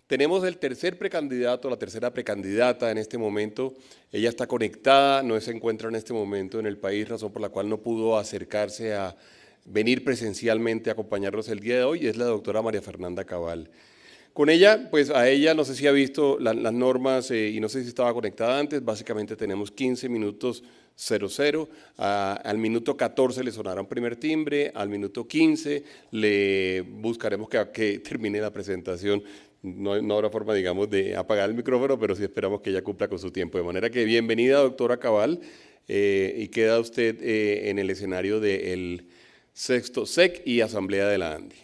Tenemos el tercer precandidato, la tercera precandidata en este momento. Ella está conectada, no se encuentra en este momento en el país, razón por la cual no pudo acercarse a venir presencialmente a acompañarnos el día de hoy, es la doctora María Fernanda Cabal. Con ella, pues a ella no sé si ha visto las normas y no sé si estaba conectada antes, básicamente tenemos 15 minutos 00, al minuto 14 le sonará un primer timbre, al minuto 15 le buscaremos que termine la presentación. No habrá forma, digamos, de apagar el micrófono, pero sí esperamos que ella cumpla con su tiempo. De manera que bienvenida, doctora Cabal, y queda usted en el escenario del sexto SEC y Asamblea de la ANDI.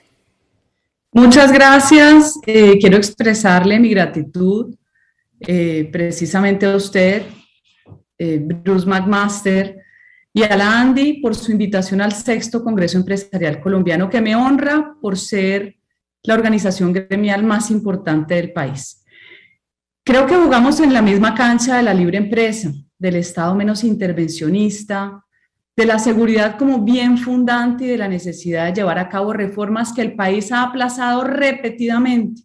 Muchas gracias. Quiero expresarle mi gratitud precisamente a usted, Bruce McMaster, y a la ANDI por su invitación al sexto Congreso Empresarial Colombiano, que me honra por ser la organización gremial más importante del país. Creo que jugamos en la misma cancha de la libre empresa, del Estado menos intervencionista, de la seguridad como bien fundante y de la necesidad de llevar a cabo reformas que el país ha aplazado repetidamente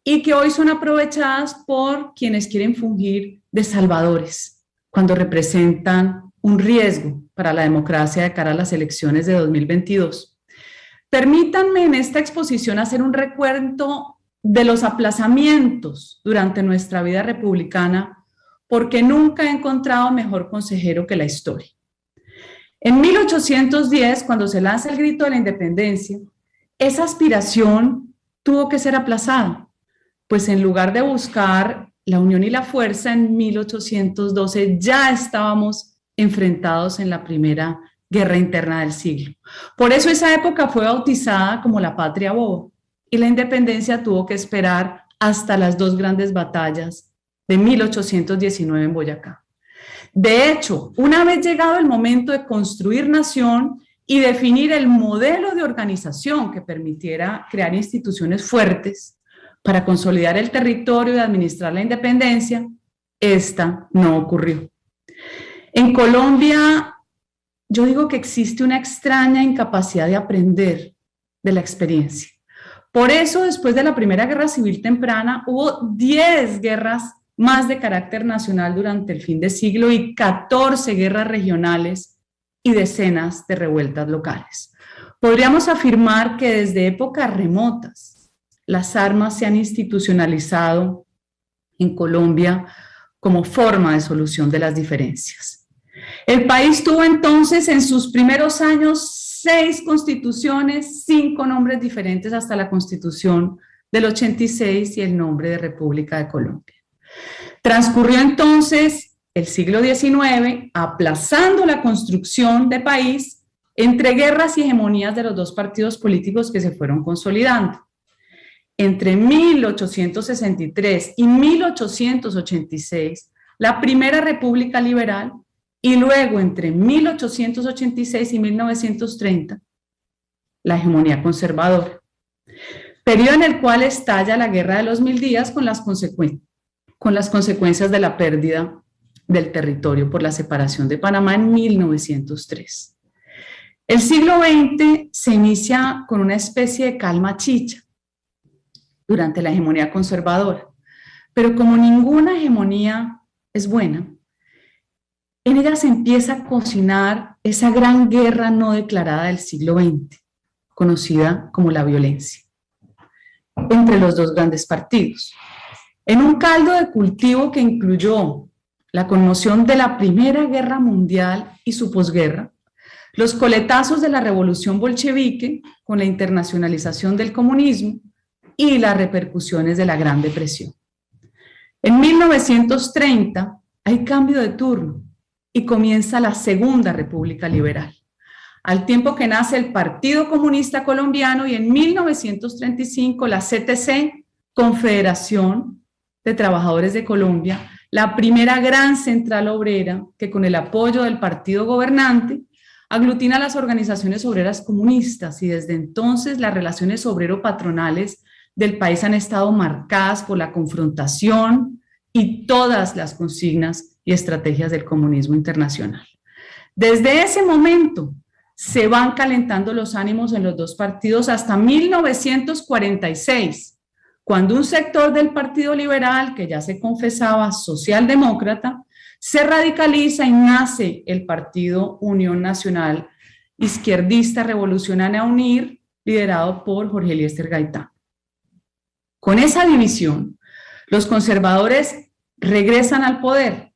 y que hoy son aprovechadas por quienes quieren fungir de salvadores cuando representan un riesgo para la democracia de cara a las elecciones de 2022. Permítanme en esta exposición hacer un recuento de los aplazamientos durante nuestra vida republicana, porque nunca he encontrado mejor consejero que la historia. En 1810, cuando se lanza el grito de la independencia, esa aspiración tuvo que ser aplazada, pues en lugar de buscar la unión y la fuerza, en 1812 ya estábamos enfrentados en la primera guerra interna del siglo. Por eso esa época fue bautizada como la patria boba y la independencia tuvo que esperar hasta las dos grandes batallas de 1819 en Boyacá. De hecho, una vez llegado el momento de construir nación y definir el modelo de organización que permitiera crear instituciones fuertes para consolidar el territorio y administrar la independencia, esta no ocurrió. En Colombia, yo digo que existe una extraña incapacidad de aprender de la experiencia. Por eso, después de la Primera Guerra Civil temprana, hubo 10 guerras más de carácter nacional durante el fin de siglo y 14 guerras regionales y decenas de revueltas locales. Podríamos afirmar que desde épocas remotas las armas se han institucionalizado en Colombia como forma de solución de las diferencias. El país tuvo entonces en sus primeros años 6 constituciones, 5 nombres diferentes hasta la Constitución del 86 y el nombre de República de Colombia. Transcurrió entonces el siglo XIX aplazando la construcción de país entre guerras y hegemonías de los dos partidos políticos que se fueron consolidando. Entre 1863 y 1886, la Primera República Liberal, y luego entre 1886 y 1930, la hegemonía conservadora. Periodo en el cual estalla la Guerra de los 1000 días con las consecuencias de la pérdida del territorio por la separación de Panamá en 1903. El siglo XX se inicia con una especie de calma chicha durante la hegemonía conservadora, pero como ninguna hegemonía es buena, en ella se empieza a cocinar esa gran guerra no declarada del siglo XX, conocida como la violencia, entre los dos grandes partidos. En un caldo de cultivo que incluyó la conmoción de la Primera Guerra Mundial y su posguerra, los coletazos de la revolución bolchevique con la internacionalización del comunismo y las repercusiones de la Gran Depresión. En 1930 hay cambio de turno y comienza la Segunda República Liberal, al tiempo que nace el Partido Comunista Colombiano y en 1935 la CTC, Confederación de Trabajadores de Colombia, la primera gran central obrera que con el apoyo del partido gobernante aglutina a las organizaciones obreras comunistas, y desde entonces las relaciones obrero-patronales del país han estado marcadas por la confrontación y todas las consignas y estrategias del comunismo internacional. Desde ese momento se van calentando los ánimos en los dos partidos hasta 1946, cuando un sector del Partido Liberal, que ya se confesaba socialdemócrata, se radicaliza y nace el Partido Unión Nacional Izquierdista Revolucionaria UNIR, liderado por Jorge Eliezer Gaitán. Con esa división, los conservadores regresan al poder,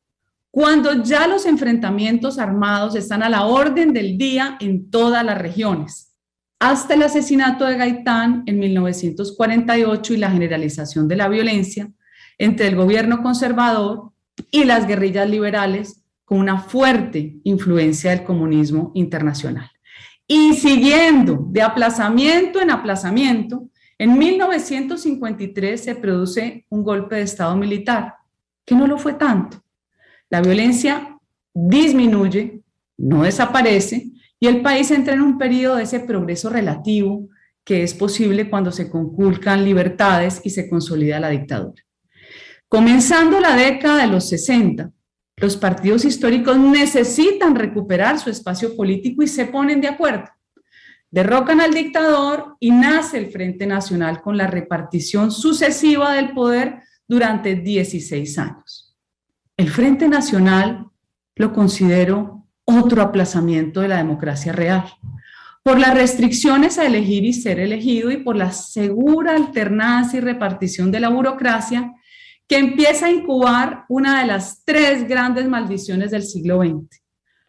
cuando ya los enfrentamientos armados están a la orden del día en todas las regiones, hasta el asesinato de Gaitán en 1948 y la generalización de la violencia entre el gobierno conservador y las guerrillas liberales, con una fuerte influencia del comunismo internacional. Y siguiendo de aplazamiento en aplazamiento, en 1953 se produce un golpe de Estado militar, que no lo fue tanto. La violencia disminuye, no desaparece, y el país entra en un periodo de ese progreso relativo que es posible cuando se conculcan libertades y se consolida la dictadura. Comenzando la década de los 60, los partidos históricos necesitan recuperar su espacio político y se ponen de acuerdo. Derrocan al dictador y nace el Frente Nacional con la repartición sucesiva del poder durante 16 años. El Frente Nacional lo considero otro aplazamiento de la democracia real, por las restricciones a elegir y ser elegido y por la segura alternancia y repartición de la burocracia que empieza a incubar una de las 3 grandes maldiciones del siglo XX,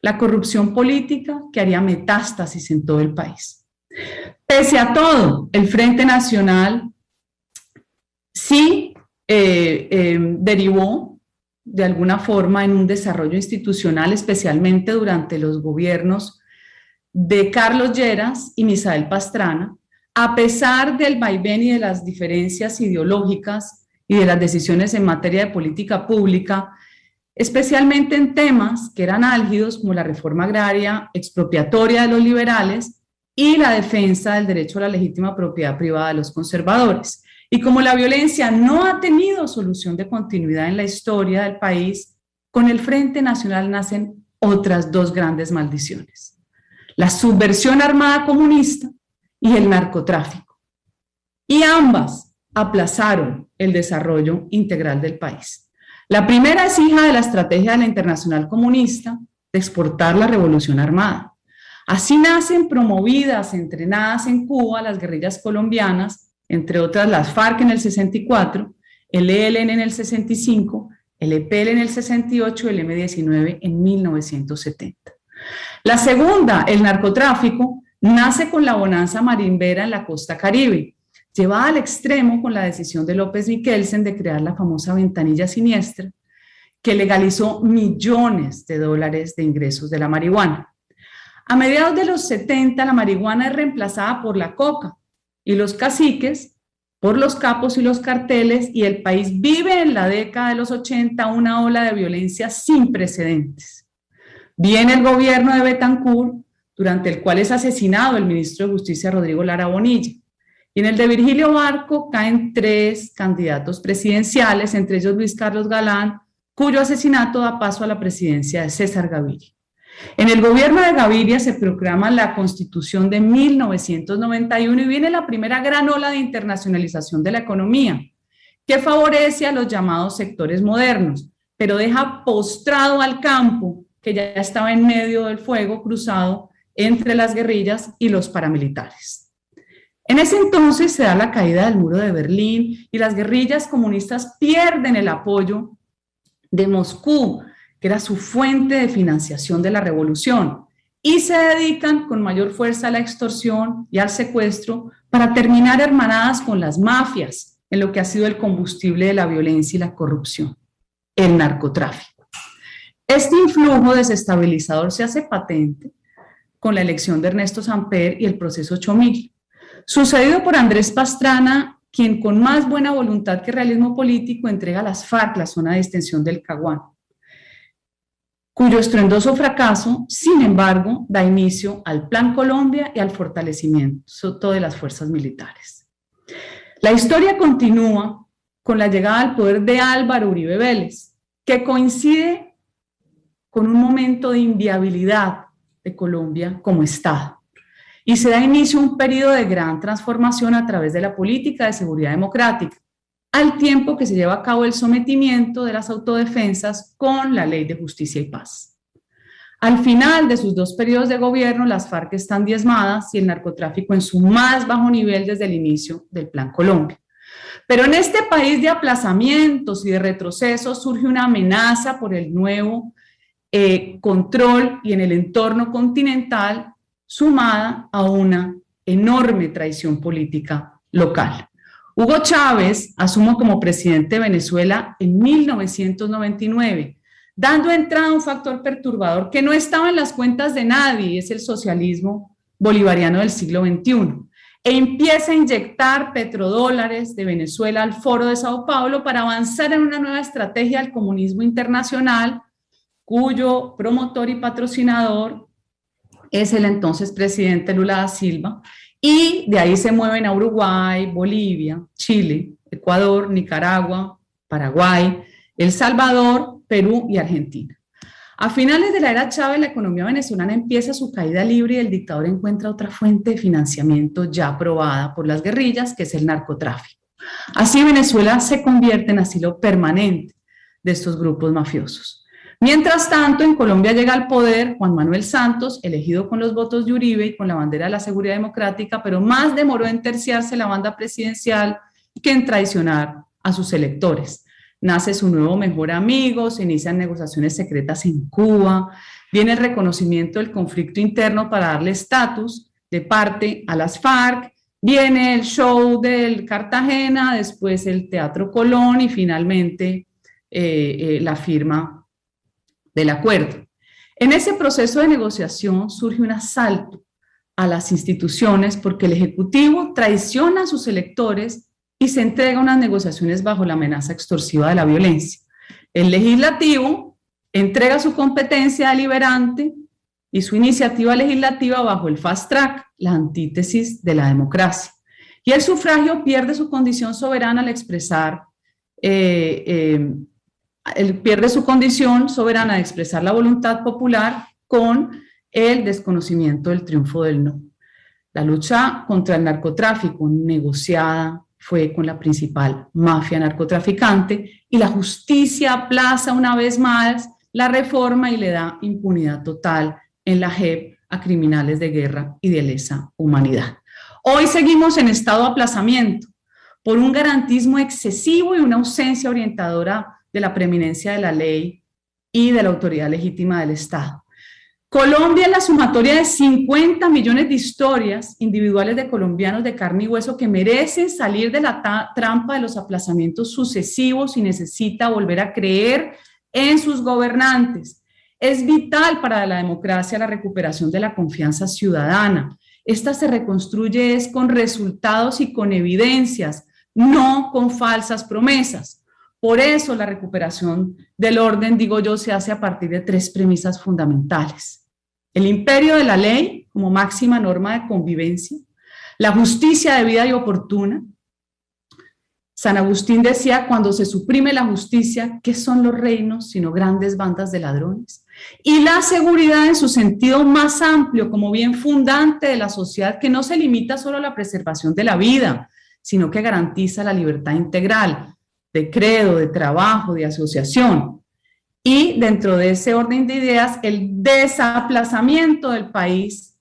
la corrupción política que haría metástasis en todo el país. Pese a todo, el Frente Nacional sí derivó de alguna forma en un desarrollo institucional, especialmente durante los gobiernos de Carlos Lleras y Misael Pastrana, a pesar del vaivén y de las diferencias ideológicas y de las decisiones en materia de política pública, especialmente en temas que eran álgidos como la reforma agraria expropiatoria de los liberales y la defensa del derecho a la legítima propiedad privada de los conservadores. Y como la violencia no ha tenido solución de continuidad en la historia del país, con el Frente Nacional nacen otras 2 grandes maldiciones: la subversión armada comunista y el narcotráfico. Y ambas aplazaron el desarrollo integral del país. La primera es hija de la estrategia de la Internacional Comunista de exportar la revolución armada. Así nacen promovidas, entrenadas en Cuba, las guerrillas colombianas, entre otras las FARC en el 64, el ELN en el 65, el EPL en el 68 y el M-19 en 1970. La segunda, el narcotráfico, nace con la bonanza marimbera en la costa caribe, llevada al extremo con la decisión de López Michelsen de crear la famosa ventanilla siniestra, que legalizó millones de dólares de ingresos de la marihuana. A mediados de los 70, la marihuana es reemplazada por la coca y los caciques por los capos y los carteles, y el país vive en la década de los 80 una ola de violencia sin precedentes. Viene el gobierno de Betancur, durante el cual es asesinado el ministro de Justicia Rodrigo Lara Bonilla. Y en el de Virgilio Barco caen 3 candidatos presidenciales, entre ellos Luis Carlos Galán, cuyo asesinato da paso a la presidencia de César Gaviria. En el gobierno de Gaviria se proclama la Constitución de 1991 y viene la primera gran ola de internacionalización de la economía, que favorece a los llamados sectores modernos, pero deja postrado al campo, que ya estaba en medio del fuego cruzado entre las guerrillas y los paramilitares. En ese entonces se da la caída del muro de Berlín y las guerrillas comunistas pierden el apoyo de Moscú, que era su fuente de financiación de la revolución, y se dedican con mayor fuerza a la extorsión y al secuestro para terminar hermanadas con las mafias en lo que ha sido el combustible de la violencia y la corrupción, el narcotráfico. Este influjo desestabilizador se hace patente con la elección de Ernesto Samper y el proceso 8000, sucedido por Andrés Pastrana, quien con más buena voluntad que realismo político entrega a las FARC la zona de extensión del Caguán, cuyo estruendoso fracaso, sin embargo, da inicio al Plan Colombia y al fortalecimiento de las fuerzas militares. La historia continúa con la llegada al poder de Álvaro Uribe Vélez, que coincide con un momento de inviabilidad de Colombia como Estado. Y se da inicio a un periodo de gran transformación a través de la política de seguridad democrática, al tiempo que se lleva a cabo el sometimiento de las autodefensas con la Ley de Justicia y Paz. Al final de sus 2 periodos de gobierno, las FARC están diezmadas y el narcotráfico en su más bajo nivel desde el inicio del Plan Colombia. Pero en este país de aplazamientos y de retrocesos surge una amenaza por el nuevo control y en el entorno continental, sumada a una enorme traición política local. Hugo Chávez asumo como presidente de Venezuela en 1999, dando entrada a un factor perturbador que no estaba en las cuentas de nadie, es el socialismo bolivariano del siglo XXI, e empieza a inyectar petrodólares de Venezuela al Foro de Sao Paulo para avanzar en una nueva estrategia del comunismo internacional, cuyo promotor y patrocinador es el entonces presidente Lula da Silva, y de ahí se mueven a Uruguay, Bolivia, Chile, Ecuador, Nicaragua, Paraguay, El Salvador, Perú y Argentina. A finales de la era Chávez, la economía venezolana empieza su caída libre y el dictador encuentra otra fuente de financiamiento ya aprobada por las guerrillas, que es el narcotráfico. Así Venezuela se convierte en asilo permanente de estos grupos mafiosos. Mientras tanto, en Colombia llega al poder Juan Manuel Santos, elegido con los votos de Uribe y con la bandera de la seguridad democrática, pero más demoró en terciarse la banda presidencial que en traicionar a sus electores. Nace su nuevo mejor amigo, se inician negociaciones secretas en Cuba, viene el reconocimiento del conflicto interno para darle estatus de parte a las FARC, viene el show del Cartagena, después el Teatro Colón y finalmente la firma del acuerdo. En ese proceso de negociación surge un asalto a las instituciones porque el Ejecutivo traiciona a sus electores y se entrega a unas negociaciones bajo la amenaza extorsiva de la violencia. El Legislativo entrega su competencia deliberante y su iniciativa legislativa bajo el fast track, la antítesis de la democracia. Y el sufragio pierde su condición soberana al expresar, pierde su condición soberana de expresar la voluntad popular con el desconocimiento del triunfo del no. La lucha contra el narcotráfico negociada fue con la principal mafia narcotraficante y la justicia aplaza una vez más la reforma y le da impunidad total en la JEP a criminales de guerra y de lesa humanidad. Hoy seguimos en estado de aplazamiento por un garantismo excesivo y una ausencia orientadora de la preeminencia de la ley y de la autoridad legítima del Estado. Colombia es la sumatoria de 50 millones de historias individuales de colombianos de carne y hueso que merecen salir de la trampa de los aplazamientos sucesivos y necesita volver a creer en sus gobernantes. Es vital para la democracia la recuperación de la confianza ciudadana. Esta se reconstruye es con resultados y con evidencias, no con falsas promesas. Por eso la recuperación del orden, digo yo, se hace a partir de 3 premisas fundamentales. El imperio de la ley como máxima norma de convivencia, la justicia debida y oportuna. San Agustín decía, cuando se suprime la justicia, ¿qué son los reinos sino grandes bandas de ladrones? Y la seguridad en su sentido más amplio, como bien fundante de la sociedad, que no se limita solo a la preservación de la vida, sino que garantiza la libertad integral de credo, de trabajo, de asociación. Y dentro de ese orden de ideas, el desaplazamiento del país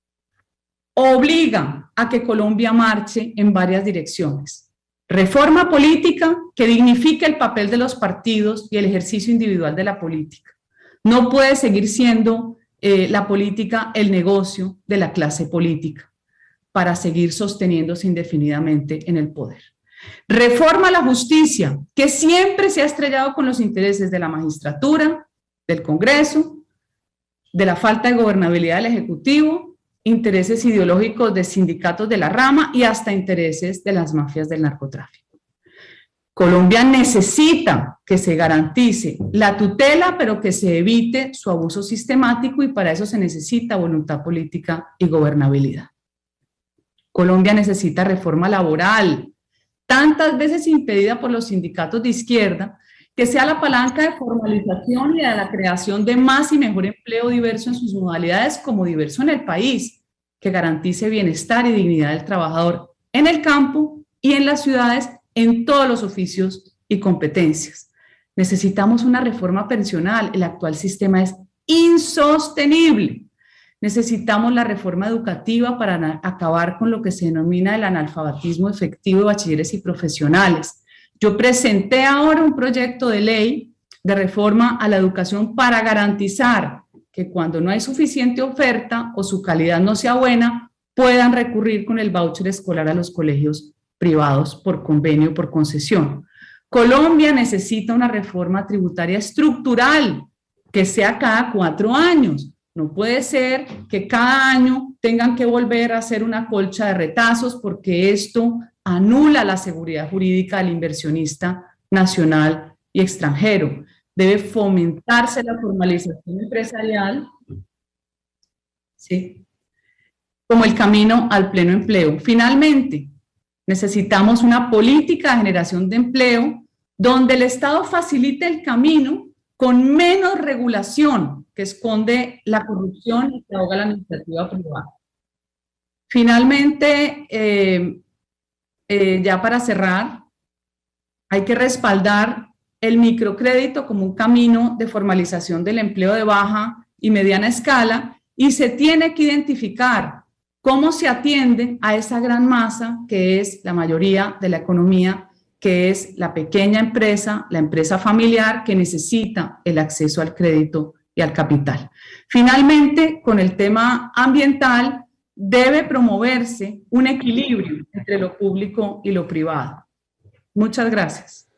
obliga a que Colombia marche en varias direcciones. Reforma política que dignifique el papel de los partidos y el ejercicio individual de la política. No puede seguir siendo la política el negocio de la clase política para seguir sosteniéndose indefinidamente en el poder. Reforma a la justicia, que siempre se ha estrellado con los intereses de la magistratura, del Congreso, de la falta de gobernabilidad del Ejecutivo, intereses ideológicos de sindicatos de la rama y hasta intereses de las mafias del narcotráfico. Colombia necesita que se garantice la tutela, pero que se evite su abuso sistemático y para eso se necesita voluntad política y gobernabilidad. Colombia necesita reforma laboral, tantas veces impedida por los sindicatos de izquierda, que sea la palanca de formalización y de la creación de más y mejor empleo diverso en sus modalidades como diverso en el país, que garantice bienestar y dignidad del trabajador en el campo y en las ciudades en todos los oficios y competencias. Necesitamos una reforma pensional. El actual sistema es insostenible. Necesitamos la reforma educativa para acabar con lo que se denomina el analfabetismo efectivo de bachilleres y profesionales. Yo presenté ahora un proyecto de ley de reforma a la educación para garantizar que cuando no hay suficiente oferta o su calidad no sea buena, puedan recurrir con el voucher escolar a los colegios privados por convenio o por concesión. Colombia necesita una reforma tributaria estructural que sea cada 4 años. No puede ser que cada año tengan que volver a hacer una colcha de retazos porque esto anula la seguridad jurídica del inversionista nacional y extranjero. Debe fomentarse la formalización empresarial, ¿sí?, como el camino al pleno empleo. Finalmente, necesitamos una política de generación de empleo donde el Estado facilite el camino con menos regulación que esconde la corrupción y que ahoga la iniciativa privada. Finalmente, ya para cerrar, hay que respaldar el microcrédito como un camino de formalización del empleo de baja y mediana escala y se tiene que identificar cómo se atiende a esa gran masa que es la mayoría de la economía, que es la pequeña empresa, la empresa familiar que necesita el acceso al crédito y al capital. Finalmente, con el tema ambiental, debe promoverse un equilibrio entre lo público y lo privado. Muchas gracias.